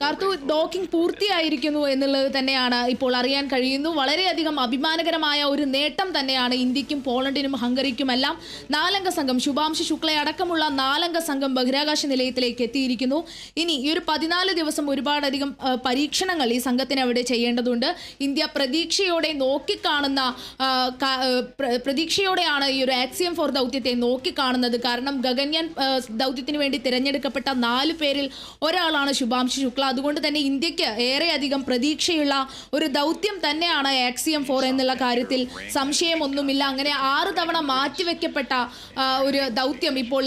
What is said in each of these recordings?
Karthu, docking പൂർത്തിയായിരിക്കുന്നു എന്നുള്ളത് തന്നെയാണ് ഇപ്പോൾ അറിയാൻ കഴിയുന്നു. വളരെയധികം അഭിമാനകരമായ ഒരു നേട്ടം തന്നെയാണ് ഇന്ത്യക്കും പോളണ്ടിനും ഹംഗറിക്കുമെല്ലാം. 4 അംഗ സംഘം, ശുഭാംശു ശുക്ല അടക്കമുള്ള 4 അംഗ സംഘം ബഹിരാകാശ നിലയത്തിലേക്ക് എത്തിയിരിക്കുന്നു. ഇനി ഈ ഒരു 14 ദിവസം ഒരുപാടധികം പരീക്ഷണങ്ങൾ ഈ സംഘത്തിന് അവിടെ ചെയ്യേണ്ടതുണ്ട്. ഇന്ത്യ പ്രതീക്ഷയോടെയാണ് ഈ ഒരു ആക്സിയം 4 ദൗത്യത്തെ നോക്കിക്കാണുന്നത്. കാരണം ഗഗൻയാൻ ദൗത്യത്തിന് വേണ്ടി തിരഞ്ഞെടുക്കപ്പെട്ട 4 പേരിൽ ഒരാളാണ് ശുഭാംശു ശുക്ല. അതുകൊണ്ട് തന്നെ ഇന്ത്യക്ക് ഏറെയധികം പ്രതീക്ഷയുള്ള ഒരു ദൗത്യം തന്നെയാണ് ആക്സിയം 4 എന്നുള്ള കാര്യത്തിൽ സംശയമൊന്നുമില്ല. അങ്ങനെ 6 തവണ മാറ്റിവെക്കപ്പെട്ട ഒരു ദൗത്യം ഇപ്പോൾ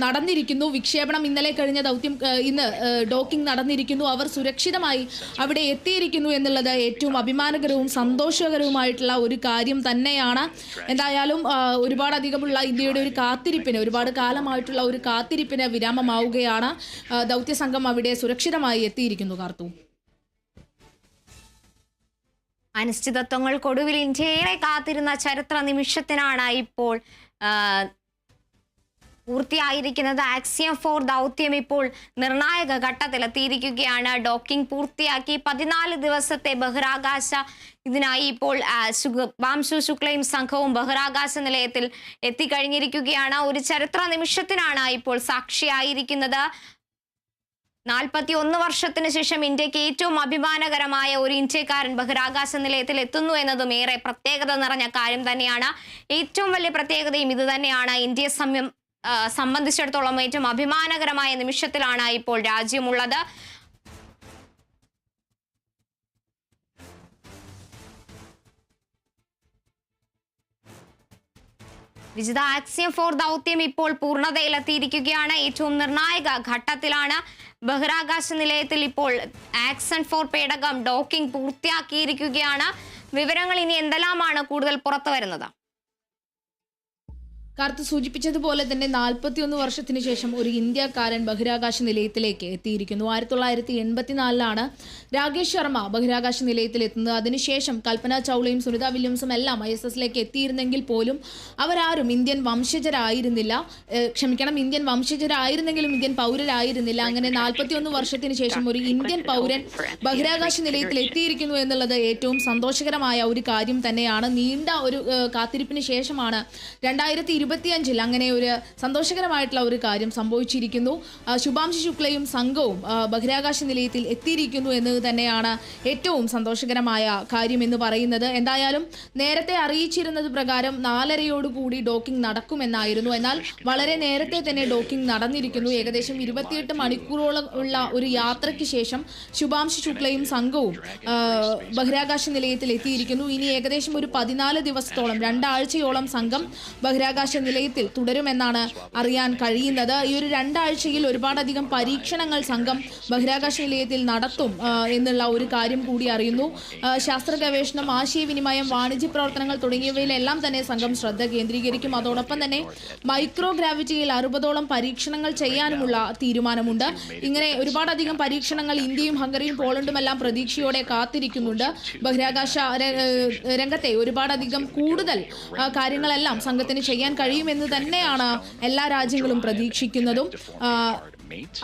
നടന്നിരിക്കുന്നു. വിക്ഷേപണം ഇന്നലെ കഴിഞ്ഞ ദൗത്യം ഇന്ന് ഡോക്കിംഗ് നടന്നിരിക്കുന്നു. അവർ സുരക്ഷിതമായി അവിടെ എത്തിയിരിക്കുന്നു എന്നുള്ളത് ഏറ്റവും അഭിമാനകരവും സന്തോഷകരവുമായിട്ടുള്ള ഒരു കാര്യം തന്നെയാണ്. എന്തായാലും ഒരുപാടധികമുള്ള ഇന്ത്യയുടെ ഒരു കാത്തിരിപ്പിന്, ഒരുപാട് കാലമായിട്ടുള്ള ഒരു കാത്തിരിപ്പിന് വിരാമമാവുകയാണ്. ദൗത്യ സംഘം അവിടെ സുരക്ഷിതമായി എത്തിയിരിക്കുന്നു. കാർത്തു, അനിശ്ചിതത്വങ്ങൾക്കൊടുവിൽ ഇന്ത്യയെ കാത്തിരുന്ന ചരിത്ര നിമിഷത്തിനാണ് ഇപ്പോൾ പൂർത്തിയായിരിക്കുന്നത്. ആക്സിയം 4 ദൗത്യം ഇപ്പോൾ നിർണായക ഘട്ടത്തിലെത്തിയിരിക്കുകയാണ്. ഡോക്കിംഗ് പൂർത്തിയാക്കി 14 ദിവസത്തെ ബഹിരാകാശ ഇതിനായി ഇപ്പോൾ ശുഭാംശു ശുക്ലയും സംഘവും ബഹിരാകാശ നിലയത്തിൽ എത്തിക്കഴിഞ്ഞിരിക്കുകയാണ്. ഒരു ചരിത്ര നിമിഷത്തിനാണ് ഇപ്പോൾ സാക്ഷിയായിരിക്കുന്നത്. 41 വർഷത്തിന് ശേഷം ഇന്ത്യക്ക് ഏറ്റവും അഭിമാനകരമായ ഒരു ഇന്ത്യക്കാരൻ ബഹിരാകാശ നിലയത്തിൽ എത്തുന്നു എന്നതും ഏറെ പ്രത്യേകത നിറഞ്ഞ കാര്യം തന്നെയാണ്. ഏറ്റവും വലിയ പ്രത്യേകതയും ഇത് തന്നെയാണ്. ഇന്ത്യയെ സംബന്ധിച്ചിടത്തോളം ഏറ്റവും അഭിമാനകരമായ നിമിഷത്തിലാണ് ഇപ്പോൾ രാജ്യമുള്ളത്. വിജിത, ആക്സിയം 4 ദൗത്യം ഇപ്പോൾ പൂർണ്ണതയിലെത്തിയിരിക്കുകയാണ്. ഏറ്റവും നിർണായക ഘട്ടത്തിലാണ്. ബഹിരാകാശ നിലയത്തിൽ ഇപ്പോൾ ആക്സൺ 4 പേടകം ഡോക്കിംഗ് പൂർത്തിയാക്കിയിരിക്കുകയാണ്. വിവരങ്ങൾ ഇനി എന്തെല്ലാമാണ് കൂടുതൽ പുറത്തു വരുന്നത്? കാർത്ത് സൂചിപ്പിച്ചതുപോലെ തന്നെ 41 വർഷത്തിന് ശേഷം ഒരു ഇന്ത്യക്കാരൻ ബഹിരാകാശ നിലയത്തിലേക്ക് എത്തിയിരിക്കുന്നു. 1984 രാകേഷ് ശർമ്മ ബഹിരാകാശ നിലയത്തിൽ എത്തുന്നത്. അതിനുശേഷം കൽപ്പന ചൗളയും സുനിത വില്യംസും എല്ലാം ISSലേക്ക് എത്തിയിരുന്നെങ്കിൽ പോലും അവരാരും ഇന്ത്യൻ വംശജരായിരുന്നെങ്കിലും ഇന്ത്യൻ പൗരരായിരുന്നില്ല. അങ്ങനെ 41 വർഷത്തിന് ശേഷം ഒരു ഇന്ത്യൻ പൗരൻ ബഹിരാകാശ നിലയത്തിൽ എത്തിയിരിക്കുന്നു എന്നുള്ളത് ഏറ്റവും സന്തോഷകരമായ ഒരു കാര്യം തന്നെയാണ്. നീണ്ട ഒരു കാത്തിരിപ്പിന് ശേഷമാണ് 2025 അങ്ങനെ ഒരു സന്തോഷകരമായിട്ടുള്ള ഒരു കാര്യം സംഭവിച്ചിരിക്കുന്നു. ശുഭാംശു ശുക്ലയും സംഘവും ബഹിരാകാശ നിലയത്തിൽ എത്തിയിരിക്കുന്നു എന്നത് തന്നെയാണ് ഏറ്റവും സന്തോഷകരമായ കാര്യം എന്ന് പറയുന്നത്. എന്തായാലും നേരത്തെ അറിയിച്ചിരുന്നത് പ്രകാരം 4:30 ഡോക്കിംഗ് നടക്കുമെന്നായിരുന്നു. എന്നാൽ വളരെ നേരത്തെ തന്നെ ഡോക്കിംഗ് നടന്നിരിക്കുന്നു. ഏകദേശം 28 മണിക്കൂറോളം ഉള്ള ഒരു യാത്രയ്ക്ക് ശേഷം ശുഭാംശു ശുക്ലയും സംഘവും ബഹിരാകാശ നിലയത്തിൽ എത്തിയിരിക്കുന്നു. ഇനി ഏകദേശം ഒരു 14 ദിവസത്തോളം 2 ആഴ്ചയോളം സംഘം ബഹിരാകാശ നിലയത്തിൽ തുടരുമെന്നാണ് അറിയാൻ കഴിയുന്നത്. ഈ ഒരു 2 ആഴ്ചയിൽ ഒരുപാടധികം പരീക്ഷണങ്ങൾ സംഘം ബഹിരാകാശ നിലയത്തിൽ നടത്തും എന്നുള്ള ഒരു കാര്യം കൂടി അറിയുന്നു. ശാസ്ത്ര ഗവേഷണം, ആശയവിനിമയം, വാണിജ്യ പ്രവർത്തനങ്ങൾ തുടങ്ങിയവയിലെല്ലാം തന്നെ സംഘം ശ്രദ്ധ കേന്ദ്രീകരിക്കും. അതോടൊപ്പം തന്നെ മൈക്രോ ഗ്രാവിറ്റിയിൽ 60ഓളം പരീക്ഷണങ്ങൾ ചെയ്യാനുമുള്ള തീരുമാനമുണ്ട്. ഇങ്ങനെ ഒരുപാടധികം പരീക്ഷണങ്ങൾ ഇന്ത്യയും ഹംഗറിയും പോളണ്ടും എല്ലാം പ്രതീക്ഷയോടെ കാത്തിരിക്കുന്നുണ്ട്. ബഹിരാകാശ രംഗത്തെ ഒരുപാടധികം കൂടുതൽ കാര്യങ്ങളെല്ലാം സംഘത്തിന് ചെയ്യാൻ കഴിയുമെന്ന് തന്നെയാണ് എല്ലാ രാജ്യങ്ങളും പ്രതീക്ഷിക്കുന്നതും.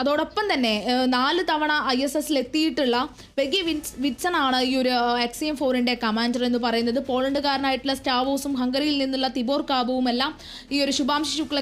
അതോടൊപ്പം തന്നെ 4 തവണ ISSൽ എത്തിയിട്ടുള്ള പെഗി വിറ്റ്സൺ ആണ് ഈ ഒരു ആക്സിയം 4ന്റെ കമാൻഡർ എന്ന് പറയുന്നത്. പോളണ്ടുകാരനായിട്ടുള്ള സ്റ്റാവോസും ഹംഗറിയിൽ നിന്നുള്ള തിബോർ കാബുവും എല്ലാം ഈ ഒരു ശുഭാംശു ശുക്ല